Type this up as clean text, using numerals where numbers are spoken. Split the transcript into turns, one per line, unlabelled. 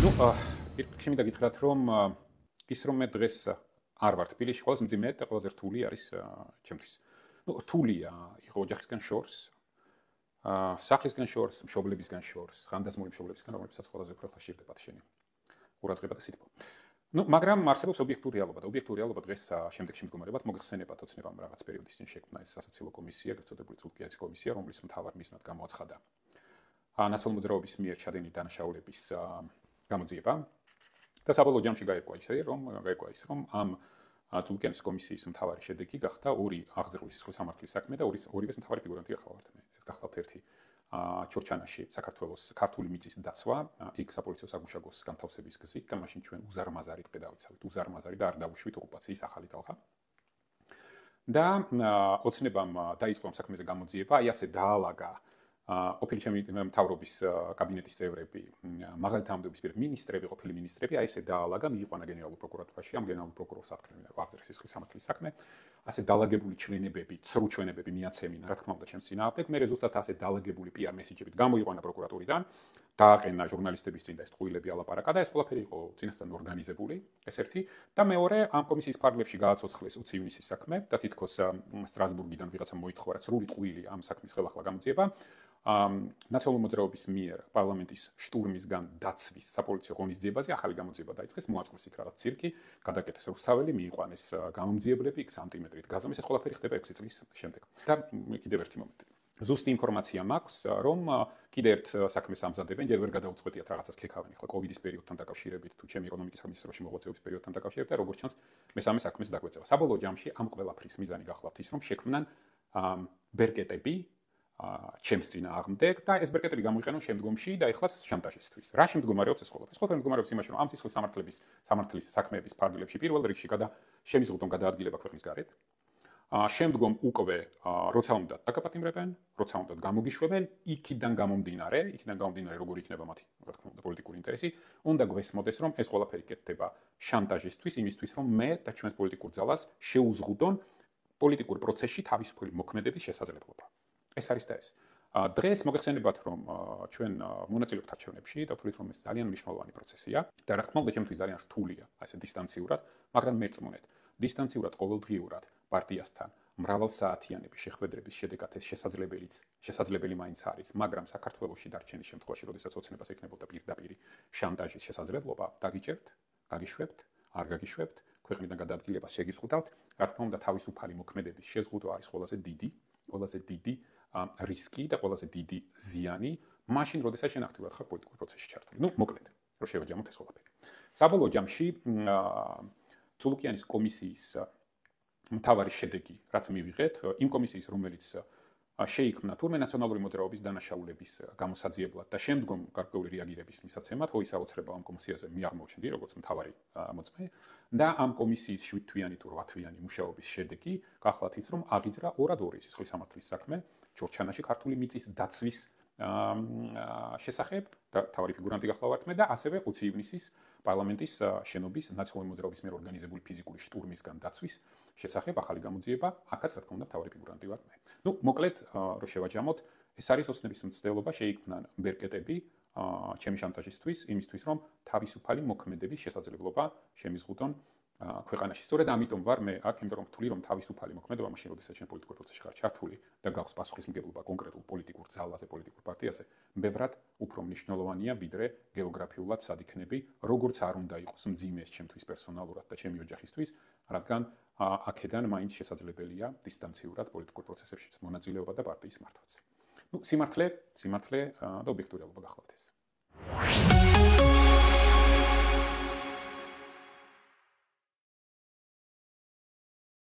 Მინდა გითხრათ, რომ ის რომ მე დღეს არ ვარ თბილისში, ყველაზე მძიმე და ყველაზე რთული არის ჩემთვის. რთულია იყო ოჯახისგან შორს, სახლისგან შორს, მშობლებისგან შორს, ხანდაზმული მშობლებისგან, რომლებსაც ყველაზე უფრო ხშირდებათ შენი ყურადღება და სიტყვა. მაგრამ არსებობს ობიექტური რეალობა და ობიექტური რეალობა დღეს შემდეგში მდგომარეობად მოგხსენებათ ოცნებამ რაღაც პერიოდის წინ შექმნა ეს სასაცილო კომისია, გაწოდებული წულკიანის კომისია, რომლის მთავარ მიზნად გამოაცხადა ნაცვალ მოძრაობის მიერ ჩადენილი დანაშაულების გამოძიება და საბოლოო ჯამში გაირკვა ის, რომ ამ წულკიანის კომისიის მთავარი შედეგი გახდა ორი აღძრული სისხლის სამართლის საქმე და ორივეს მთავარი ფიგურანტი გახლავართ მე. ეს გახლავთ ერთი ჩორჩანაში საქართველოს ქართული მიწის დაცვა, იქ საპოლიციო საგუშაგოს განთავსების გზით და მაშინ ჩვენ უზარმაზარი ტყე დავიცავით, უზარმაზარი და არ დავუშვით ოკუპაციის ახალი ტალღა. და ოცნებამ დაიწყო ამ საქმეზე გამოძიება, აი ასე დაალაგა ყოფილი ჩემი მთავრობის კაბინეტის წევრები, მაღალი თანამდებობის მინისტრები, ყოფილი მინისტრები, აი ესე დაალაგა, მიიყვანა გენერალურ პროკურატურაში, ამ გენერალურ პროკურორს აფრთხილებდა აღძრეს სისხლის სამართლის საქმე, ასე დაალაგებული ჩლენებები, ცრუ ჩვენებები მიაცემინა, რა თქმა უნდა, ჩემს წინააღმდეგ, მე ზუსტად ასე დაალაგებული PR მესიჯებით გამოიყვანა პროკურატურიდან, დააყენა ჟურნალისტების წინ და ეს ტყუილები ალაპარაკა და ეს ყველაფერი იყო წინასწარ ორგანიზებული, ეს ერთი და მეორე ამ კომისიის ფარგლებში გააცოცხლეს 20 ივნისის საქმე და თითქოს სტრასბურგიდან ვიღაცა მოითხოვა რა სრული ტყუილი ამ საქმის ხელახლა გამოძიება. ნაცვალური მოძრაობის მიერ პარლამენტის შტურმისგან დაცვის sapolitsiო ღონისძიებაზე ახალი გამოძიება დაიწყეს, მოაწყეს იქ რაღაც ცირკი, გადაკეთეს რუსთაველი, მიიყვანეს გამომძიებლები, იქ სანტიმეტრით გაზომეს, ეს ყველაფერი ხდება 6 წლის შემდეგ. და კიდევ ერთი მომენტი. ზუსტი ინფორმაცია მაქვს, რომ კიდევ ერთ საქმეს ამზადებენ, ჯერ ვერ გადაუწყვეტიათ რაღაცას ქექავენ, ხო, კოვიდის პერიოდთან დაკავშირებით, თუ ჩემი ეკონომიკის სამინისტროში მოღვაწეობის პერიოდთან დაკავშირებით და როგორც ჩანს, მესამე საქმეს დაგვეწევა. საბოლოო ჯამში ამ ყველაფრის მიზანი გახლავთ ის, რომ შექმნან ბერკეტები ჩემს წინააღმდეგ და ეს ბერკეტები გამოიყენონ შემდგომში და ეხლა შანტაჟისთვის. რა შემდგომარეობს ეს ყველაფერი? ეს ყველაფერი მდგომარეობს იმაში, რომ ამ სისხლის სამართლის საქმეების ფარგლებში პირველ რიგში შემიზღუდონ გადაადგილება ქვეყნის გარეთ. შემდგომ უკვე როცა უნდათ დაგაპატიმრებენ, როცა უნდათ გამოგიშვებენ, იქიდან გამომდინარე, როგორ იქნება მათი, რა თქმა უნდა, პოლიტიკური ინტერესი, უნდა გვესმოდეს, რომ ეს ყველაფერი კეთდება შანტაჟისთვის, იმისთვის, რომ მე და ჩვენს პოლიტიკურ ძალას შეუზღუდონ პოლიტიკურ პროცესში თავისუფალი მოქმედების შესაძლებლობა. ეს არის და ეს. დღეს მოგეხსენებათ, რომ ჩვენ მონაწილეობთ არჩევნებში და ვთვლით, რომ ეს ძალიან მნიშვნელოვანი პროცესია და რა თქმა უნდა, ჩემთვის ძალიან რთულია, ასე დისტანციურად, მაგრამ მერწმუნეთ, დისტანციურად ყოველდღიურად პარტიასთან მრავალსაათიანების შეხვედრების შედეგად ეს შესაძლებელი მაინც არის, მაგრამ საქართველოში დარჩენის შემთხვევაში, როდესაც ოცნებას ექნებოდა პირდაპირ შანტაჟის შესაძლებლობა, დაგიჭერთ, გაგიშვებთ, არ გაგიშვებთ, ქვეყნიდან გადაადგილებას შეგიზღუდავთ, რა თქმა უნდა, თავისუფალი მოქმედების შეზღუდვა არის ყველაზე დიდი რისკი და ყველაზე დიდი ზიანი, მაშინ, როდესაც შენ აქტიურად ხარ პოლიტიკურ პროცესში ჩართული. მოკლედ, რომ შევაჯამოთ ეს ყველაფერი. საბოლოო ჯამში წულკიანის კომისიის მთავარი შედეგი, რაც მივიღეთ, იმ კომისიის, რომელიც შეიქმნა თურმე ნაციონალური მოძრაობის დანაშაულების გამოსაძიებლად და შემდგომ გარკვეული რეაგირების მისაცემად, ხო ისა ოცნება ამ კომისიაზე მე აღმოჩნდი, როგორც მთავარი მოწმე და ამ კომისიის 7 თვიანი თუ 8 თვიანი მუშაობის შედეგი გახლავთ ის, რომ აღიძრა ორად-ორი სისხლის სამართლის საქმე ჩორჩანაში ქართული მიწის დაცვის შესახებ და თავარი ფიგურანტი გახლავართ მე და ასევე 20 ივნისის პარლამენტის შენობის ნაციონალური მოძრაობის მიერ ორგანიზებული ფიზიკური შტურმისგან დაცვის შესახებ ახალი გამოძიება, აქაც რა თქმა უნდა თავარი ფიგურანტი ვარ მე. მოკლედ, რომ შევაჯამოთ, ეს არის ოცნების მცდელობა, შეიქმნან ბერკეტები ჩემი შანტაჟისთვის, იმისთვის, რომ თავისუფალი მოქმედების შესაძლებლობა შემიზღუდონ ქვეყანაში. სწორედ ამიტომ ვარ მე აქ, იმიტომ რომ ვთვლი, რომ თავისუფალი მოქმედება მაშინ, როდესაც შენ პოლიტიკურ პროცესში ხარ ჩართული და გაქვს პასუხისმგებლობა კონკრეტულ პოლიტიკურ ძალაზე, პოლიტიკურ პარტიაზე, ბევრად უფრო მნიშვნელოვანია, ვიდრე გეოგრაფიულად სად იქნები, როგორც არ უნდა იყოს მძიმე ეს ჩემთვის პერსონალურად და ჩემი ოჯახისთვის, რადგან აქედან მაინც შესაძლებელია დისტანციურად პოლიტიკურ პროცესებში მონაწილეობა და პარტიის მართვაც. სიმართლე და ობიექტური რეალობა გახლავთ ეს.